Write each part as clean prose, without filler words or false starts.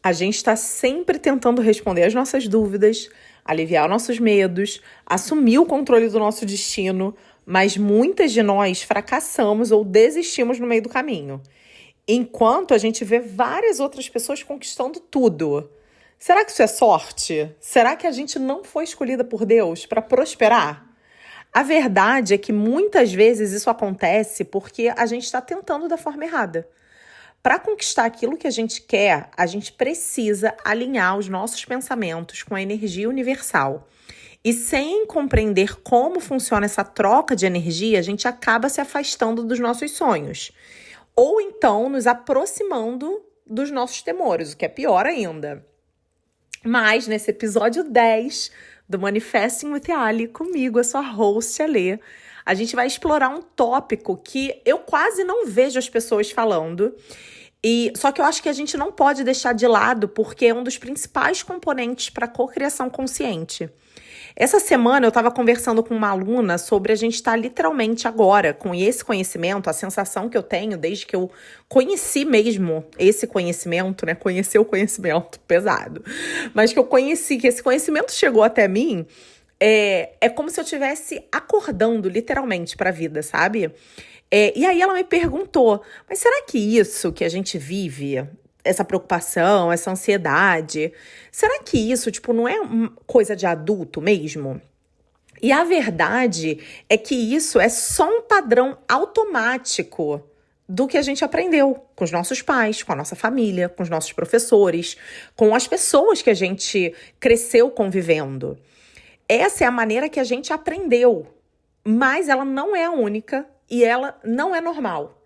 A gente está sempre tentando responder as nossas dúvidas, aliviar nossos medos, assumir o controle do nosso destino, mas muitas de nós fracassamos ou desistimos no meio do caminho. Enquanto a gente vê várias outras pessoas conquistando tudo. Será que isso é sorte? Será que a gente não foi escolhida por Deus para prosperar? A verdade é que muitas vezes isso acontece porque a gente está tentando da forma errada. Para conquistar aquilo que a gente quer, a gente precisa alinhar os nossos pensamentos com a energia universal. E sem compreender como funciona essa troca de energia, a gente acaba se afastando dos nossos sonhos. Ou então nos aproximando dos nossos temores, o que é pior ainda. Mas nesse episódio 10 do Manifesting with Ali, comigo, a sua host, Alê, a gente vai explorar um tópico que eu quase não vejo as pessoas falando. Só que eu acho que a gente não pode deixar de lado porque é um dos principais componentes para a cocriação consciente. Essa semana eu estava conversando com uma aluna sobre a gente estar literalmente agora, com esse conhecimento, a sensação que eu tenho desde que eu conheci mesmo esse conhecimento, né? Conhecer o conhecimento, pesado. Mas que eu conheci, que esse conhecimento chegou até mim, é como se eu estivesse acordando literalmente para a vida, sabe? E aí ela me perguntou, mas será que isso que a gente vive, essa preocupação, essa ansiedade, será que isso, não é coisa de adulto mesmo? E a verdade é que isso é só um padrão automático do que a gente aprendeu com os nossos pais, com a nossa família, com os nossos professores, com as pessoas que a gente cresceu convivendo. Essa é a maneira que a gente aprendeu, mas ela não é a única e ela não é normal.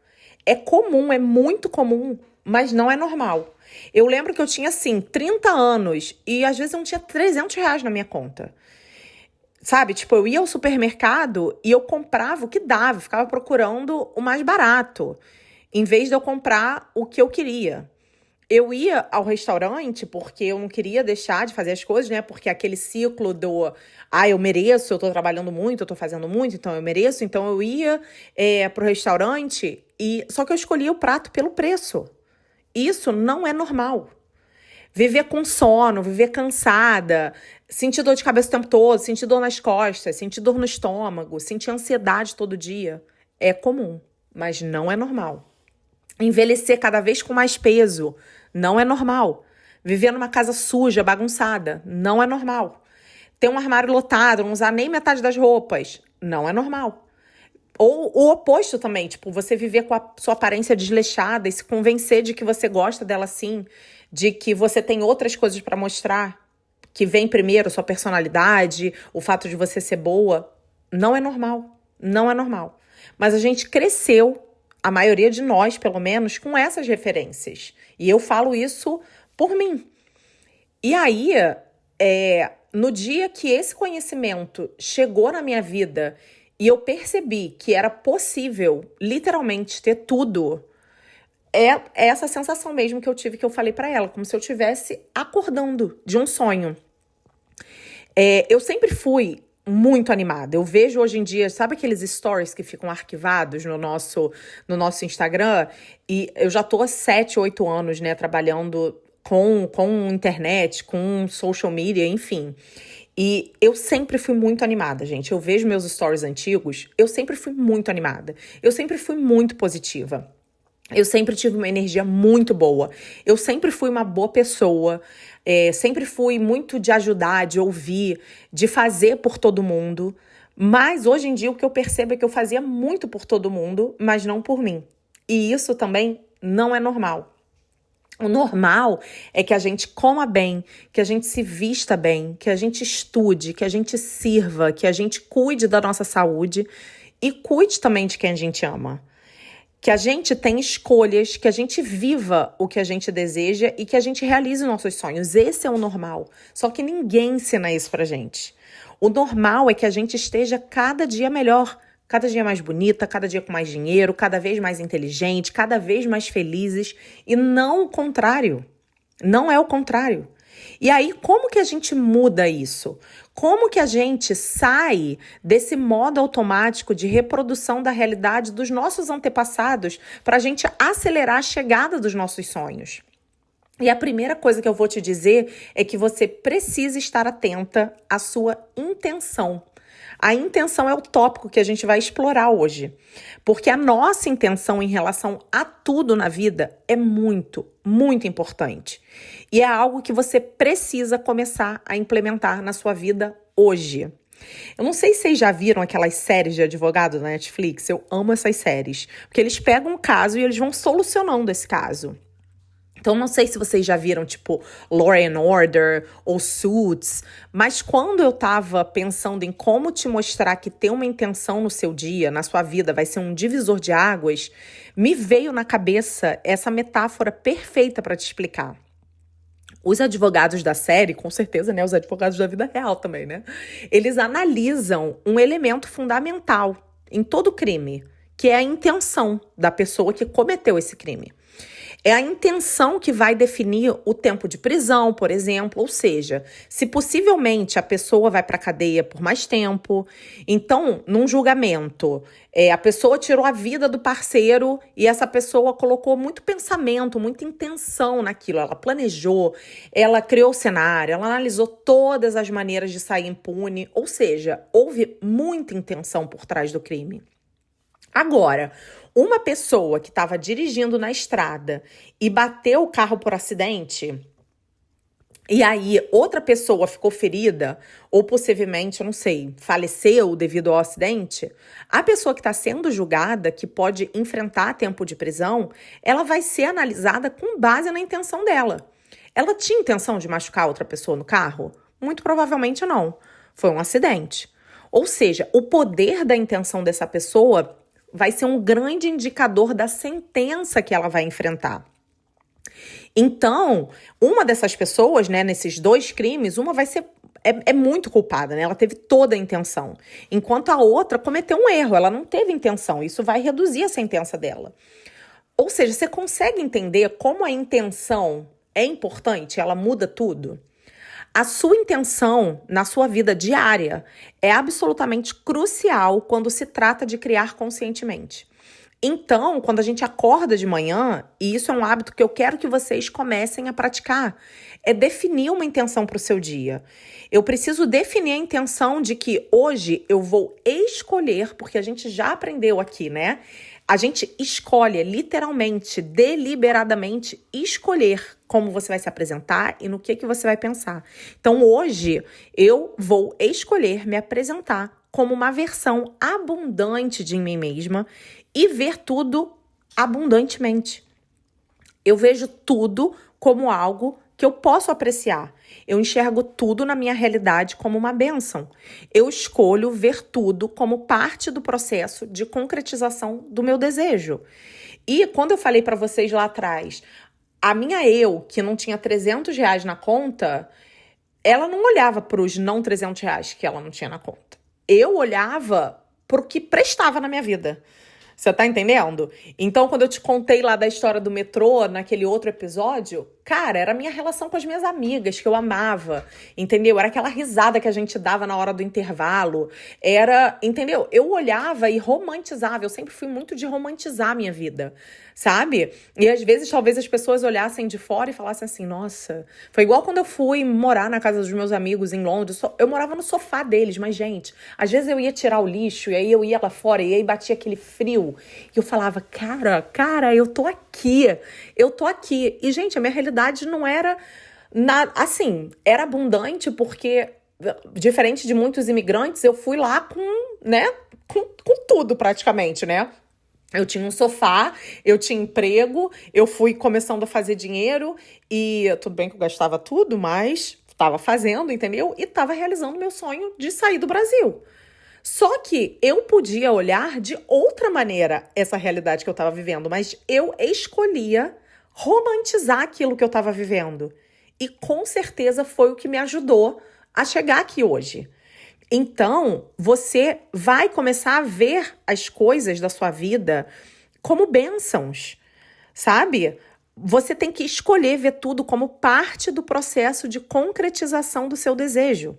É comum, é muito comum, mas não é normal. Eu lembro que eu tinha, 30 anos e às vezes eu não tinha R$300 na minha conta. Sabe, eu ia ao supermercado e eu comprava o que dava, ficava procurando o mais barato, em vez de eu comprar o que eu queria. Eu ia ao restaurante porque eu não queria deixar de fazer as coisas, né? Porque aquele ciclo do, eu mereço, eu tô trabalhando muito, eu tô fazendo muito, então eu mereço. Então eu ia pro restaurante, só que eu escolhia o prato pelo preço. Isso não é normal. Viver com sono, viver cansada, sentir dor de cabeça o tempo todo, sentir dor nas costas, sentir dor no estômago, sentir ansiedade todo dia, é comum, mas não é normal. Envelhecer cada vez com mais peso, não é normal. Viver numa casa suja, bagunçada, não é normal. Ter um armário lotado, não usar nem metade das roupas, não é normal. Ou o oposto também, você viver com a sua aparência desleixada e se convencer de que você gosta dela sim, de que você tem outras coisas para mostrar, que vem primeiro sua personalidade, o fato de você ser boa, não é normal, não é normal. Mas a gente cresceu, a maioria de nós, pelo menos, com essas referências. E eu falo isso por mim. E aí, no dia que esse conhecimento chegou na minha vida e eu percebi que era possível, literalmente, ter tudo, é essa sensação mesmo que eu tive, que eu falei pra ela, como se eu estivesse acordando de um sonho. Eu sempre fui muito animada. Eu vejo hoje em dia, sabe aqueles stories que ficam arquivados no nosso Instagram? E eu já tô há 7, 8 anos, né, trabalhando com internet, com social media, enfim. E eu sempre fui muito animada, gente. Eu vejo meus stories antigos, eu sempre fui muito animada. Eu sempre fui muito positiva. Eu sempre tive uma energia muito boa. Eu sempre fui uma boa pessoa. Sempre fui muito de ajudar, de ouvir, de fazer por todo mundo. Mas hoje em dia o que eu percebo é que eu fazia muito por todo mundo, mas não por mim. E isso também não é normal. O normal é que a gente coma bem, que a gente se vista bem, que a gente estude, que a gente sirva, que a gente cuide da nossa saúde e cuide também de quem a gente ama. Que a gente tenha escolhas, que a gente viva o que a gente deseja e que a gente realize os nossos sonhos. Esse é o normal. Só que ninguém ensina isso pra gente. O normal é que a gente esteja cada dia melhor, cada dia mais bonita, cada dia com mais dinheiro, cada vez mais inteligente, cada vez mais felizes. E não o contrário. Não é o contrário. E aí, como que a gente muda isso? Como que a gente sai desse modo automático de reprodução da realidade dos nossos antepassados para a gente acelerar a chegada dos nossos sonhos? E a primeira coisa que eu vou te dizer é que você precisa estar atenta à sua intenção. A intenção é o tópico que a gente vai explorar hoje. Porque a nossa intenção em relação a tudo na vida é muito, muito importante. E é algo que você precisa começar a implementar na sua vida hoje. Eu não sei se vocês já viram aquelas séries de advogado na Netflix. Eu amo essas séries. Porque eles pegam um caso e eles vão solucionando esse caso. Então, não sei se vocês já viram, tipo, Law and Order ou Suits, mas quando eu tava pensando em como te mostrar que ter uma intenção no seu dia, na sua vida, vai ser um divisor de águas, me veio na cabeça essa metáfora perfeita para te explicar. Os advogados da série, com certeza, né, os advogados da vida real também, né, eles analisam um elemento fundamental em todo crime, que é a intenção da pessoa que cometeu esse crime. É a intenção que vai definir o tempo de prisão, por exemplo, ou seja, se possivelmente a pessoa vai para a cadeia por mais tempo. Então, num julgamento, a pessoa tirou a vida do parceiro e essa pessoa colocou muito pensamento, muita intenção naquilo. Ela planejou, ela criou o cenário, ela analisou todas as maneiras de sair impune, ou seja, houve muita intenção por trás do crime. Agora, uma pessoa que estava dirigindo na estrada e bateu o carro por acidente, e aí outra pessoa ficou ferida, ou possivelmente, eu não sei, faleceu devido ao acidente, a pessoa que está sendo julgada, que pode enfrentar tempo de prisão, ela vai ser analisada com base na intenção dela. Ela tinha intenção de machucar outra pessoa no carro? Muito provavelmente não. Foi um acidente. Ou seja, o poder da intenção dessa pessoa vai ser um grande indicador da sentença que ela vai enfrentar. Então, uma dessas pessoas, né, nesses dois crimes, uma vai ser muito culpada, né? Ela teve toda a intenção. Enquanto a outra cometeu um erro, ela não teve intenção. Isso vai reduzir a sentença dela. Ou seja, você consegue entender como a intenção é importante? Ela muda tudo? A sua intenção na sua vida diária é absolutamente crucial quando se trata de criar conscientemente. Então, quando a gente acorda de manhã, e isso é um hábito que eu quero que vocês comecem a praticar, é definir uma intenção para o seu dia. Eu preciso definir a intenção de que hoje eu vou escolher, porque a gente já aprendeu aqui, né? A gente escolhe, literalmente, deliberadamente, escolher como você vai se apresentar e no que você vai pensar. Então, hoje, eu vou escolher me apresentar como uma versão abundante de mim mesma e ver tudo abundantemente. Eu vejo tudo como algo que eu posso apreciar. Eu enxergo tudo na minha realidade como uma bênção. Eu escolho ver tudo como parte do processo de concretização do meu desejo. E quando eu falei para vocês lá atrás, a minha eu, que não tinha R$300 na conta, ela não olhava para os não R$300 que ela não tinha na conta. Eu olhava para o que prestava na minha vida. Você tá entendendo? Então, quando eu te contei lá da história do metrô, naquele outro episódio, cara, era a minha relação com as minhas amigas, que eu amava, entendeu? Era aquela risada que a gente dava na hora do intervalo. Era, entendeu? Eu olhava e romantizava. Eu sempre fui muito de romantizar a minha vida, sabe? E às vezes, talvez as pessoas olhassem de fora e falassem assim, nossa... Foi igual quando eu fui morar na casa dos meus amigos em Londres. Eu morava no sofá deles, mas, gente, às vezes eu ia tirar o lixo, e aí eu ia lá fora, e aí batia aquele frio. E eu falava, cara, eu tô aqui. E, gente, a minha realidade não era assim, era abundante porque, diferente de muitos imigrantes, eu fui lá com tudo praticamente, né? Eu tinha um sofá, eu tinha emprego, eu fui começando a fazer dinheiro e tudo bem que eu gastava tudo, mas estava fazendo, entendeu? E estava realizando meu sonho de sair do Brasil. Só que eu podia olhar de outra maneira essa realidade que eu estava vivendo, mas eu escolhia romantizar aquilo que eu estava vivendo. E com certeza foi o que me ajudou a chegar aqui hoje. Então, você vai começar a ver as coisas da sua vida como bênçãos, sabe? Você tem que escolher ver tudo como parte do processo de concretização do seu desejo.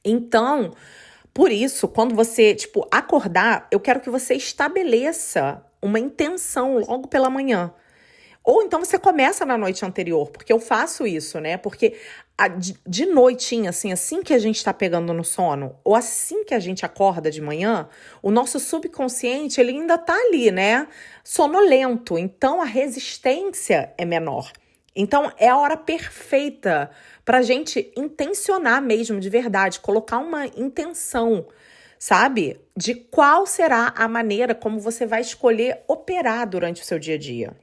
Então, por isso, quando você, acordar, eu quero que você estabeleça uma intenção logo pela manhã. Ou então você começa na noite anterior, porque eu faço isso, né? Porque de noitinha, assim que a gente tá pegando no sono, ou assim que a gente acorda de manhã, o nosso subconsciente, ele ainda tá ali, né? Sonolento. Então, a resistência é menor. Então, é a hora perfeita pra gente intencionar mesmo, de verdade, colocar uma intenção, sabe? De qual será a maneira como você vai escolher operar durante o seu dia a dia.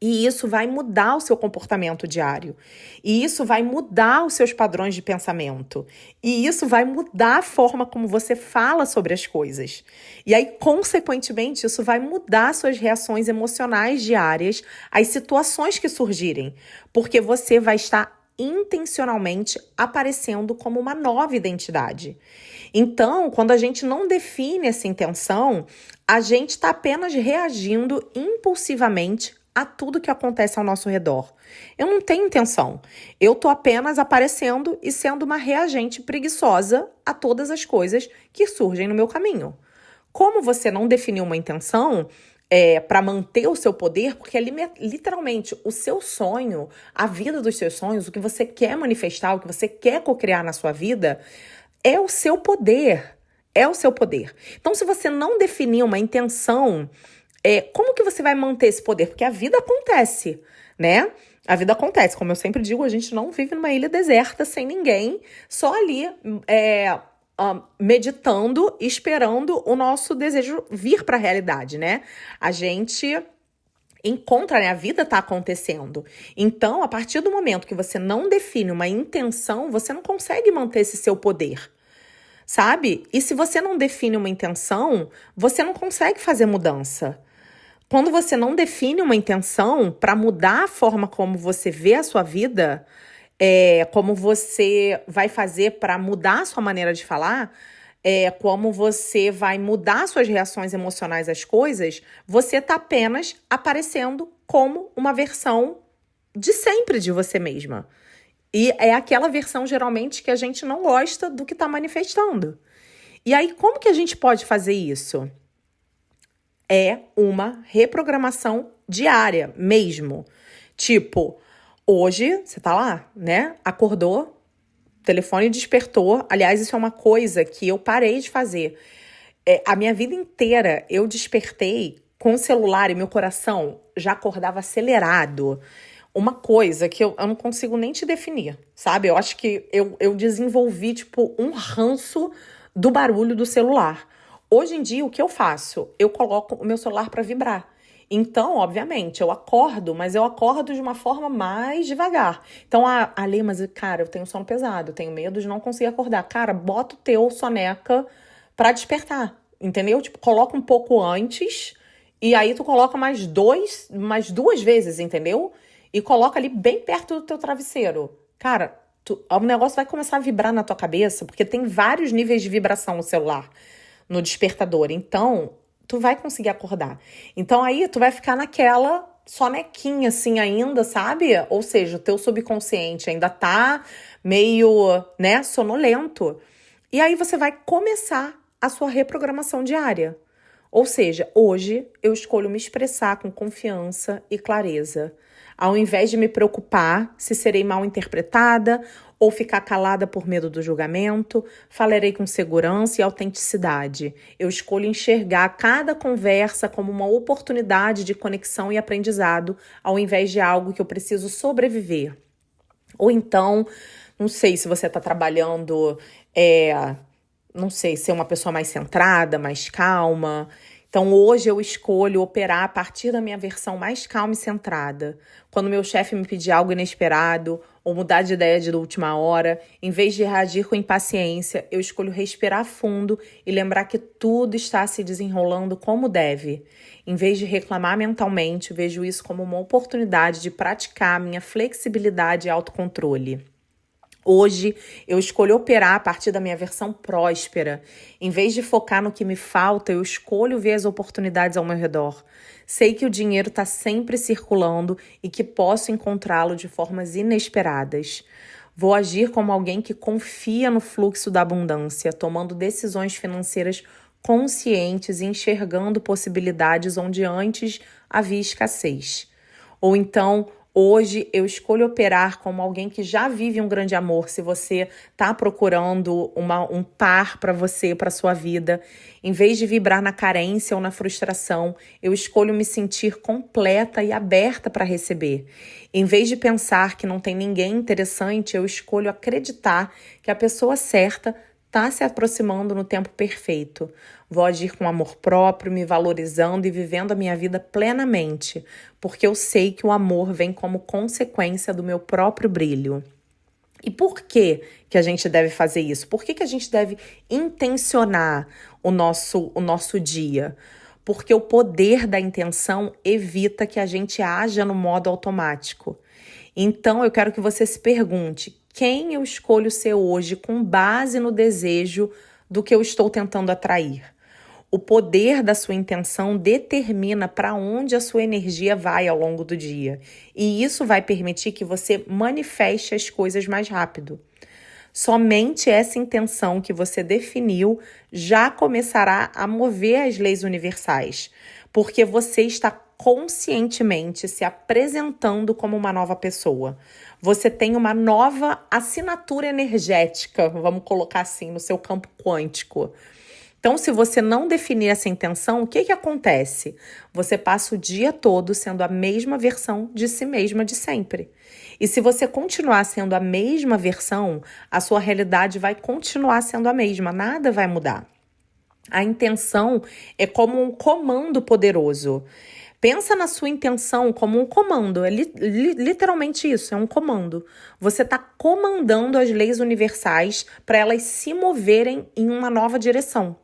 E isso vai mudar o seu comportamento diário. E isso vai mudar os seus padrões de pensamento. E isso vai mudar a forma como você fala sobre as coisas. E aí, consequentemente, isso vai mudar suas reações emocionais diárias às situações que surgirem. Porque você vai estar intencionalmente aparecendo como uma nova identidade. Então, quando a gente não define essa intenção, a gente está apenas reagindo impulsivamente a tudo que acontece ao nosso redor. Eu não tenho intenção. Eu tô apenas aparecendo e sendo uma reagente preguiçosa a todas as coisas que surgem no meu caminho. Como você não definiu uma intenção para manter o seu poder, porque é literalmente o seu sonho, a vida dos seus sonhos, o que você quer manifestar, o que você quer co-criar na sua vida, é o seu poder. É o seu poder. Então, se você não definir uma intenção, como que você vai manter esse poder? Porque a vida acontece, né? A vida acontece. Como eu sempre digo, a gente não vive numa ilha deserta sem ninguém, só ali meditando, esperando o nosso desejo vir para a realidade, né? A gente encontra, né? A vida tá acontecendo. Então, a partir do momento que você não define uma intenção, você não consegue manter esse seu poder, sabe? E se você não define uma intenção, você não consegue fazer mudança. Quando você não define uma intenção para mudar a forma como você vê a sua vida, como você vai fazer para mudar a sua maneira de falar, como você vai mudar suas reações emocionais às coisas, você está apenas aparecendo como uma versão de sempre de você mesma. E é aquela versão, geralmente, que a gente não gosta do que está manifestando. E aí, como que a gente pode fazer isso? É uma reprogramação diária mesmo. Tipo, hoje, você tá lá, né? Acordou, telefone despertou. Aliás, isso é uma coisa que eu parei de fazer. A minha vida inteira, eu despertei com o celular e meu coração já acordava acelerado. Uma coisa que eu não consigo nem te definir, sabe? Eu acho que eu desenvolvi, tipo, um ranço do barulho do celular. Hoje em dia, o que eu faço? Eu coloco o meu celular para vibrar. Então, obviamente, eu acordo, mas eu acordo de uma forma mais devagar. Então, Ale, mas, cara, eu tenho sono pesado, eu tenho medo de não conseguir acordar. Cara, bota o teu soneca pra despertar, entendeu? Tipo, coloca um pouco antes e aí tu coloca mais duas vezes, entendeu? E coloca ali bem perto do teu travesseiro. Cara, o negócio vai começar a vibrar na tua cabeça, porque tem vários níveis de vibração no celular, no despertador. Então, tu vai conseguir acordar. Então, aí tu vai ficar naquela sonequinha, assim, ainda, sabe? Ou seja, o teu subconsciente ainda tá meio, né, sonolento. E aí você vai começar a sua reprogramação diária. Ou seja, hoje eu escolho me expressar com confiança e clareza. Ao invés de me preocupar se serei mal interpretada ou ficar calada por medo do julgamento, falarei com segurança e autenticidade. Eu escolho enxergar cada conversa como uma oportunidade de conexão e aprendizado, ao invés de algo que eu preciso sobreviver. Ou então, não sei se você está trabalhando, não sei, ser uma pessoa mais centrada, mais calma. Então, hoje eu escolho operar a partir da minha versão mais calma e centrada. Quando meu chefe me pedir algo inesperado ou mudar de ideia de última hora, em vez de reagir com impaciência, eu escolho respirar fundo e lembrar que tudo está se desenrolando como deve. Em vez de reclamar mentalmente, vejo isso como uma oportunidade de praticar minha flexibilidade e autocontrole. Hoje, eu escolho operar a partir da minha versão próspera. Em vez de focar no que me falta, eu escolho ver as oportunidades ao meu redor. Sei que o dinheiro está sempre circulando e que posso encontrá-lo de formas inesperadas. Vou agir como alguém que confia no fluxo da abundância, tomando decisões financeiras conscientes e enxergando possibilidades onde antes havia escassez. Ou então, hoje eu escolho operar como alguém que já vive um grande amor. Se você está procurando um par para você, para sua vida, em vez de vibrar na carência ou na frustração, eu escolho me sentir completa e aberta para receber. Em vez de pensar que não tem ninguém interessante, eu escolho acreditar que a pessoa certa está se aproximando no tempo perfeito. Vou agir com amor próprio, me valorizando e vivendo a minha vida plenamente, porque eu sei que o amor vem como consequência do meu próprio brilho. E por que a gente deve fazer isso? Por que a gente deve intencionar o nosso dia? Porque o poder da intenção evita que a gente haja no modo automático. Então, eu quero que você se pergunte: quem eu escolho ser hoje com base no desejo do que eu estou tentando atrair? O poder da sua intenção determina para onde a sua energia vai ao longo do dia. E isso vai permitir que você manifeste as coisas mais rápido. Somente essa intenção que você definiu já começará a mover as leis universais, porque você está conscientemente se apresentando como uma nova pessoa. Você tem uma nova assinatura energética, vamos colocar assim, no seu campo quântico. Então, se você não definir essa intenção, o que acontece? Você passa o dia todo sendo a mesma versão de si mesma de sempre. E se você continuar sendo a mesma versão, a sua realidade vai continuar sendo a mesma, nada vai mudar. A intenção é como um comando poderoso. Pensa na sua intenção como um comando, é literalmente isso, é um comando. Você está comandando as leis universais para elas se moverem em uma nova direção.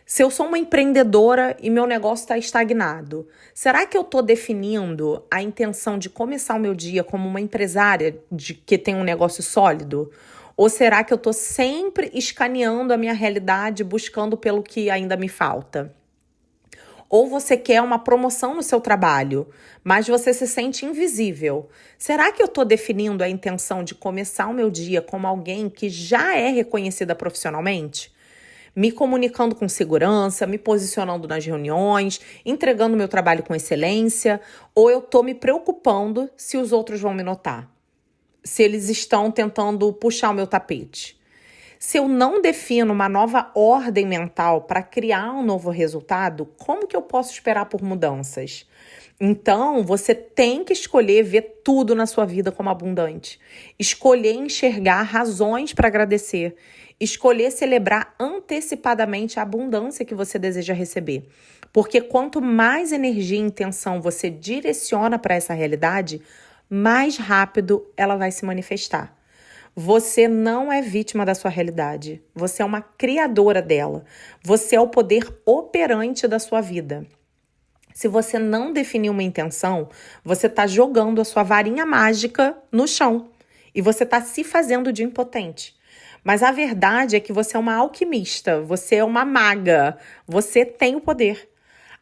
Se eu sou uma empreendedora e meu negócio está estagnado, será que eu estou definindo a intenção de começar o meu dia como uma empresária que tem um negócio sólido? Ou será que eu estou sempre escaneando a minha realidade, buscando pelo que ainda me falta? Ou você quer uma promoção no seu trabalho, mas você se sente invisível. Será que eu estou definindo a intenção de começar o meu dia como alguém que já é reconhecida profissionalmente? Me comunicando com segurança, me posicionando nas reuniões, entregando meu trabalho com excelência, ou eu estou me preocupando se os outros vão me notar, se eles estão tentando puxar o meu tapete. Se eu não defino uma nova ordem mental para criar um novo resultado, como que eu posso esperar por mudanças? Então, você tem que escolher ver tudo na sua vida como abundante. Escolher enxergar razões para agradecer. Escolher celebrar antecipadamente a abundância que você deseja receber. Porque quanto mais energia e intenção você direciona para essa realidade, mais rápido ela vai se manifestar. Você não é vítima da sua realidade. Você é uma criadora dela. Você é o poder operante da sua vida. Se você não definir uma intenção, você está jogando a sua varinha mágica no chão e você está se fazendo de impotente. Mas a verdade é que você é uma alquimista, você é uma maga, você tem o poder.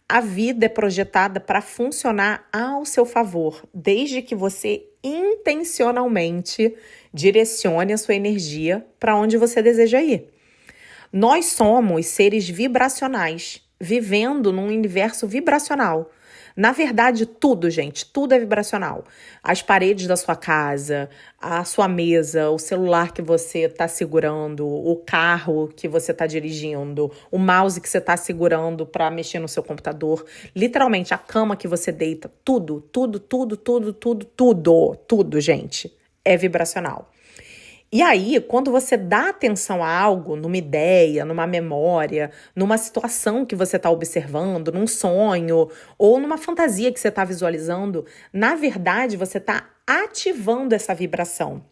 A vida é projetada para funcionar ao seu favor, desde que você intencionalmente direcione a sua energia para onde você deseja ir. Nós somos seres vibracionais, vivendo num universo vibracional. Na verdade, tudo, gente, tudo é vibracional. As paredes da sua casa, a sua mesa, o celular que você está segurando, o carro que você está dirigindo, o mouse que você está segurando para mexer no seu computador, literalmente a cama que você deita, tudo, gente, é vibracional. E aí, quando você dá atenção a algo, numa ideia, numa memória, numa situação que você está observando, num sonho ou numa fantasia que você está visualizando, na verdade, você está ativando essa vibração.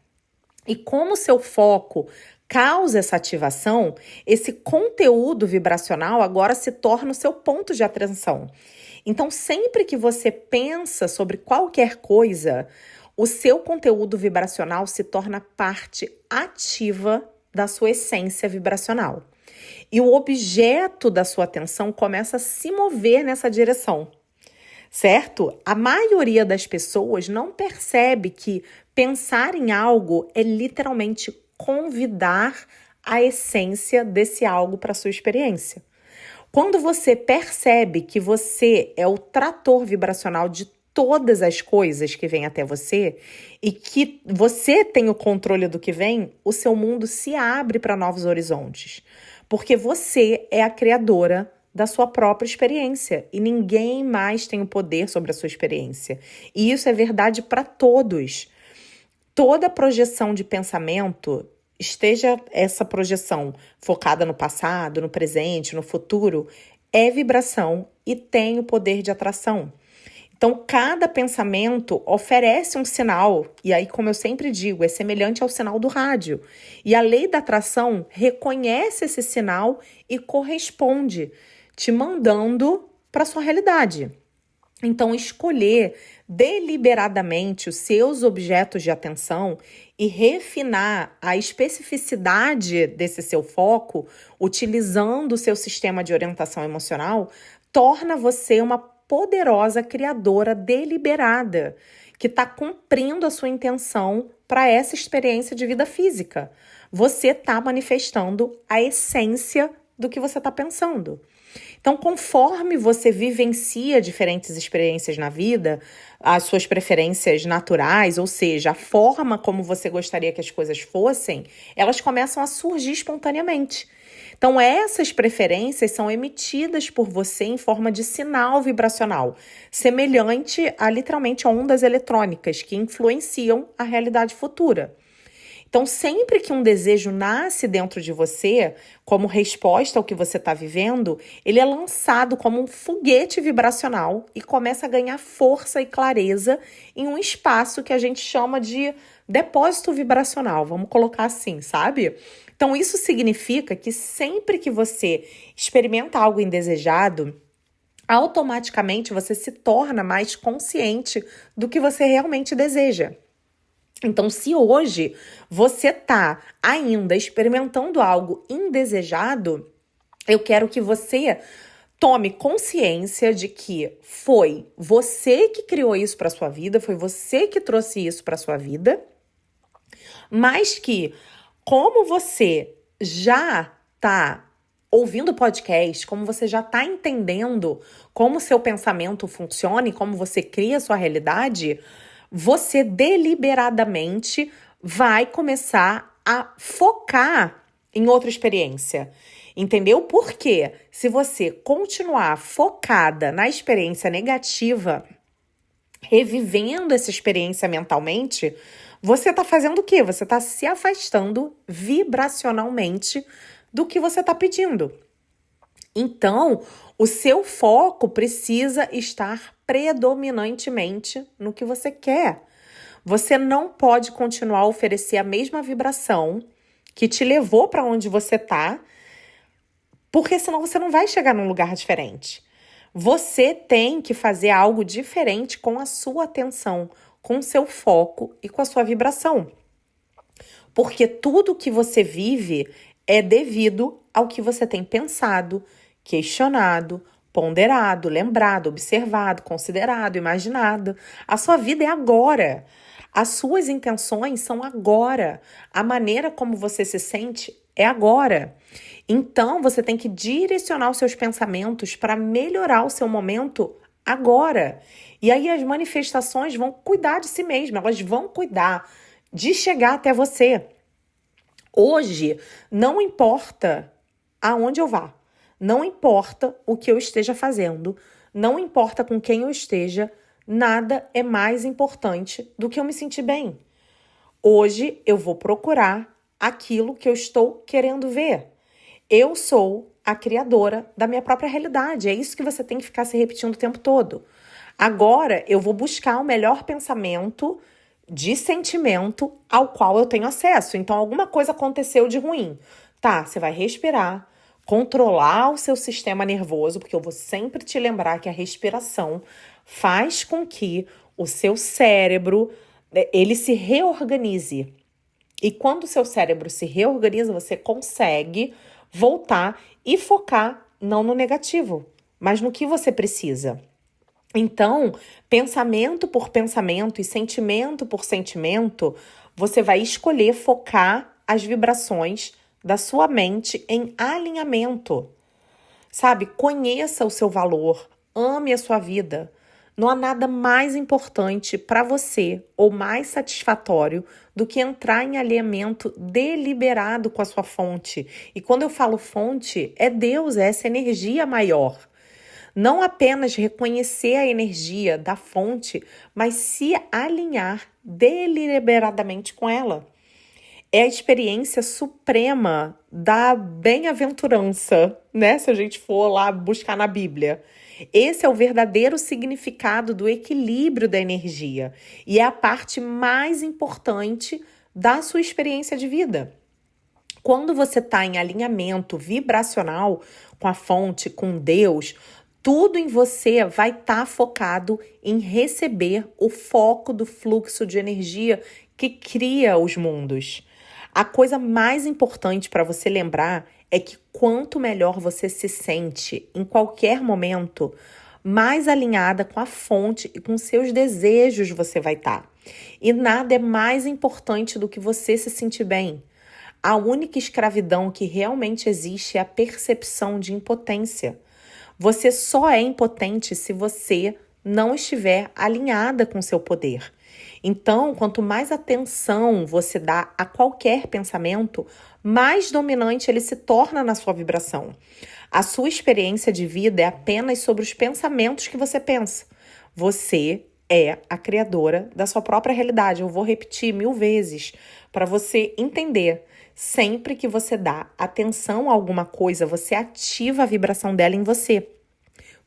E como o seu foco causa essa ativação, esse conteúdo vibracional agora se torna o seu ponto de atenção. Então, sempre que você pensa sobre qualquer coisa, o seu conteúdo vibracional se torna parte ativa da sua essência vibracional. E o objeto da sua atenção começa a se mover nessa direção, certo? A maioria das pessoas não percebe que pensar em algo é literalmente convidar a essência desse algo para a sua experiência. Quando você percebe que você é o trator vibracional de todas as coisas que vêm até você e que você tem o controle do que vem, o seu mundo se abre para novos horizontes. Porque você é a criadora da sua própria experiência e ninguém mais tem o poder sobre a sua experiência. E isso é verdade para todos. Toda projeção de pensamento, esteja essa projeção focada no passado, no presente, no futuro, é vibração e tem o poder de atração. Então, cada pensamento oferece um sinal, e aí, como eu sempre digo, é semelhante ao sinal do rádio. E a lei da atração reconhece esse sinal e corresponde, te mandando para a sua realidade. Então, escolher deliberadamente os seus objetos de atenção e refinar a especificidade desse seu foco, utilizando o seu sistema de orientação emocional, torna você uma poderosa criadora deliberada, que está cumprindo a sua intenção para essa experiência de vida física. Você está manifestando a essência do que você está pensando. Então, conforme você vivencia diferentes experiências na vida, as suas preferências naturais, ou seja, a forma como você gostaria que as coisas fossem, elas começam a surgir espontaneamente. Então, essas preferências são emitidas por você em forma de sinal vibracional, semelhante a literalmente ondas eletrônicas que influenciam a realidade futura. Então, sempre que um desejo nasce dentro de você, como resposta ao que você está vivendo, ele é lançado como um foguete vibracional e começa a ganhar força e clareza em um espaço que a gente chama de depósito vibracional, vamos colocar assim, sabe? Então, isso significa que sempre que você experimenta algo indesejado, automaticamente você se torna mais consciente do que você realmente deseja. Então, se hoje você está ainda experimentando algo indesejado, eu quero que você tome consciência de que foi você que criou isso para sua vida, foi você que trouxe isso para sua vida, mas que, como você já está ouvindo o podcast, como você já está entendendo como o seu pensamento funciona e como você cria a sua realidade, você deliberadamente vai começar a focar em outra experiência. Entendeu? Porque se você continuar focada na experiência negativa, revivendo essa experiência mentalmente, você está fazendo o quê? Você está se afastando vibracionalmente do que você está pedindo. Então, o seu foco precisa estar predominantemente no que você quer. Você não pode continuar a oferecer a mesma vibração que te levou para onde você está, porque senão você não vai chegar num lugar diferente. Você tem que fazer algo diferente com a sua atenção, com o seu foco e com a sua vibração. Porque tudo que você vive é devido ao que você tem pensado, questionado, ponderado, lembrado, observado, considerado, imaginado. A sua vida é agora. As suas intenções são agora. A maneira como você se sente é agora. Então, você tem que direcionar os seus pensamentos para melhorar o seu momento agora. E aí as manifestações vão cuidar de si mesmas, elas vão cuidar de chegar até você. Hoje, não importa aonde eu vá, não importa o que eu esteja fazendo, não importa com quem eu esteja, nada é mais importante do que eu me sentir bem. Hoje eu vou procurar aquilo que eu estou querendo ver. Eu sou a criadora da minha própria realidade. É isso que você tem que ficar se repetindo o tempo todo. Agora eu vou buscar o melhor pensamento de sentimento ao qual eu tenho acesso. Então, alguma coisa aconteceu de ruim. Tá, você vai respirar, controlar o seu sistema nervoso, porque eu vou sempre te lembrar que a respiração faz com que o seu cérebro, ele se reorganize. E quando o seu cérebro se reorganiza, você consegue voltar e focar não no negativo, mas no que você precisa. Então, pensamento por pensamento e sentimento por sentimento, você vai escolher focar as vibrações da sua mente em alinhamento. Sabe? Conheça o seu valor, ame a sua vida. Não há nada mais importante para você ou mais satisfatório do que entrar em alinhamento deliberado com a sua fonte. E quando eu falo fonte, é Deus, é essa energia maior. Não apenas reconhecer a energia da fonte, mas se alinhar deliberadamente com ela. É a experiência suprema da bem-aventurança, né? Se a gente for lá buscar na Bíblia. Esse é o verdadeiro significado do equilíbrio da energia e é a parte mais importante da sua experiência de vida. Quando você está em alinhamento vibracional com a fonte, com Deus, tudo em você vai estar focado em receber o foco do fluxo de energia que cria os mundos. A coisa mais importante para você lembrar é que quanto melhor você se sente em qualquer momento, mais alinhada com a fonte e com seus desejos você vai estar. E nada é mais importante do que você se sentir bem. A única escravidão que realmente existe é a percepção de impotência. Você só é impotente se você não estiver alinhada com seu poder. Então, quanto mais atenção você dá a qualquer pensamento, mais dominante ele se torna na sua vibração. A sua experiência de vida é apenas sobre os pensamentos que você pensa. Você é a criadora da sua própria realidade. Eu vou repetir 1000 vezes para você entender. Sempre que você dá atenção a alguma coisa, você ativa a vibração dela em você.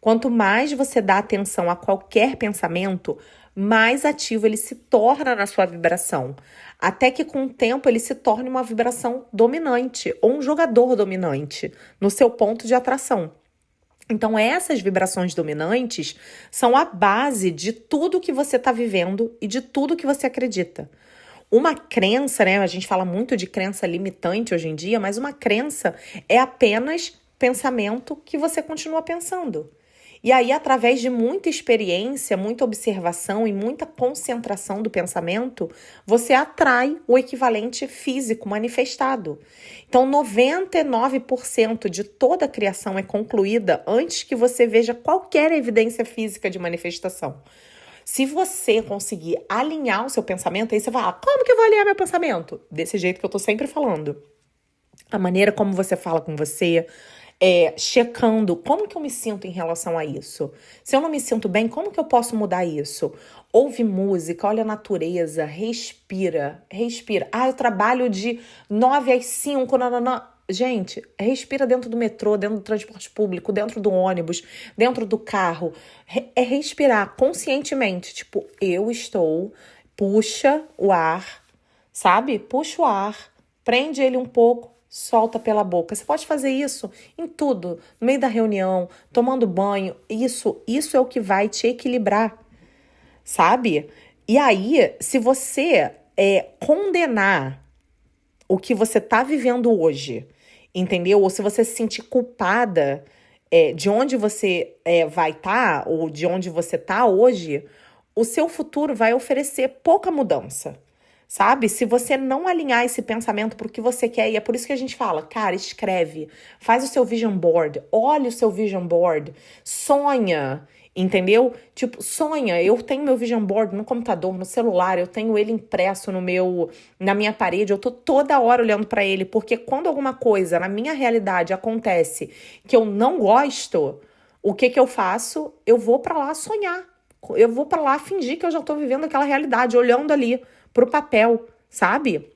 Quanto mais você dá atenção a qualquer pensamento, mais ativo ele se torna na sua vibração. Até que com o tempo ele se torne uma vibração dominante ou um jogador dominante no seu ponto de atração. Então essas vibrações dominantes são a base de tudo que você está vivendo e de tudo que você acredita. Uma crença, né? A gente fala muito de crença limitante hoje em dia, mas uma crença é apenas pensamento que você continua pensando. E aí, através de muita experiência, muita observação e muita concentração do pensamento, você atrai o equivalente físico manifestado. Então, 99% de toda a criação é concluída antes que você veja qualquer evidência física de manifestação. Se você conseguir alinhar o seu pensamento, aí você vai falar, como que eu vou alinhar meu pensamento? Desse jeito que eu tô sempre falando. A maneira como você fala com você, checando como que eu me sinto em relação a isso. Se eu não me sinto bem, como que eu posso mudar isso? Ouve música, olha a natureza, respira. Eu trabalho de 9 às 5, não. Gente, respira dentro do metrô, dentro do transporte público, dentro do ônibus, dentro do carro. É respirar conscientemente. Tipo, puxa o ar, sabe? Puxa o ar, prende ele um pouco, solta pela boca. Você pode fazer isso em tudo, no meio da reunião, tomando banho. Isso é o que vai te equilibrar, sabe? E aí, se você condenar o que você está vivendo hoje, entendeu? Ou se você se sentir culpada de onde você vai estar, ou de onde você está hoje, o seu futuro vai oferecer pouca mudança. Sabe? Se você não alinhar esse pensamento para o que você quer, e é por isso que a gente fala, cara, escreve, faz o seu vision board, olha o seu vision board, sonha, entendeu? Tipo, sonha, eu tenho meu vision board no computador, no celular, eu tenho ele impresso na minha parede, eu tô toda hora olhando para ele, porque quando alguma coisa na minha realidade acontece que eu não gosto, o que eu faço? Eu vou para lá sonhar, eu vou para lá fingir que eu já tô vivendo aquela realidade, olhando ali pro papel, sabe?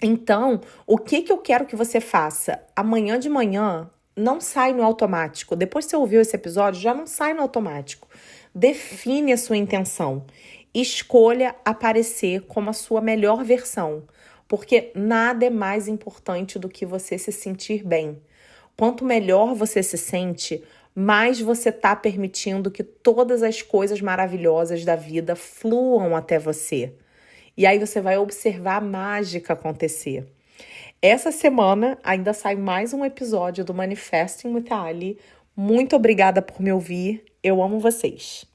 Então, o que eu quero que você faça? Amanhã de manhã, não sai no automático. Depois que você ouviu esse episódio, já não sai no automático. Define a sua intenção. Escolha aparecer como a sua melhor versão, porque nada é mais importante do que você se sentir bem. Quanto melhor você se sente, mais você está permitindo que todas as coisas maravilhosas da vida fluam até você. E aí você vai observar a mágica acontecer. Essa semana ainda sai mais um episódio do Manifesting with Ali. Muito obrigada por me ouvir. Eu amo vocês.